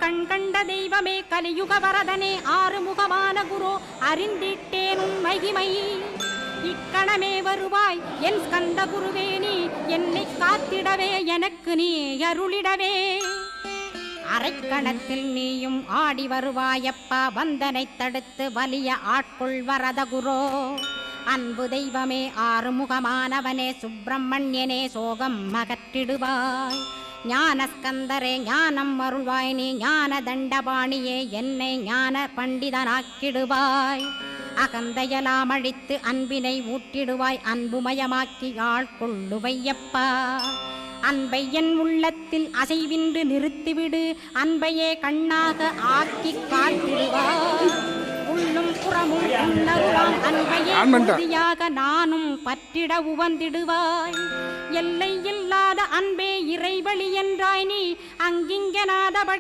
கண் கண்ட தெய்வமே கலியுக வரதனே ஆறுமுகமான குரு அறிந்திட்டேன் உன் மகிமை. இக்கணமே வருவாய் என் ஸ்கந்த குருவே, நீ என்னை காத்திடவே எனக்கு நீ அருளிடவே. அரைக்கணத்தில் நீயும் ஆடி வருவாயப்பா, வந்தனை தடுத்து வலிய ஆட்கொள் வரத குரோ. அன்பு தெய்வமே ஆறுமுகமானவனே சுப்பிரமணியனே சோகம் அகற்றிடுவாய். ஞானஸ்கந்தரே ஞானம் அருள்வாய், நீ ஞான தண்டபாணியே என்னை ஞான பண்டிதனாக்கிடுவாய். அகந்தையலாம் அழித்து அன்பினை ஊட்டிடுவாய், அன்புமயமாக்கி ஆட்கொள்ளுவையப்பா. அன்பை என் உள்ளத்தில் அசைவின்று நிறுத்திவிடு, அன்பையே கண்ணாக ஆக்கி காட்டிடுவாய். உள்ளும் புறமும் உன்னருளாம் அன்பையே உறுதியாக நானும் பற்றிட உவந்திடுவாய். எல்லை இல்லாத அன்பே இறைவழி என்றாய், நீ அங்கிங்கனாத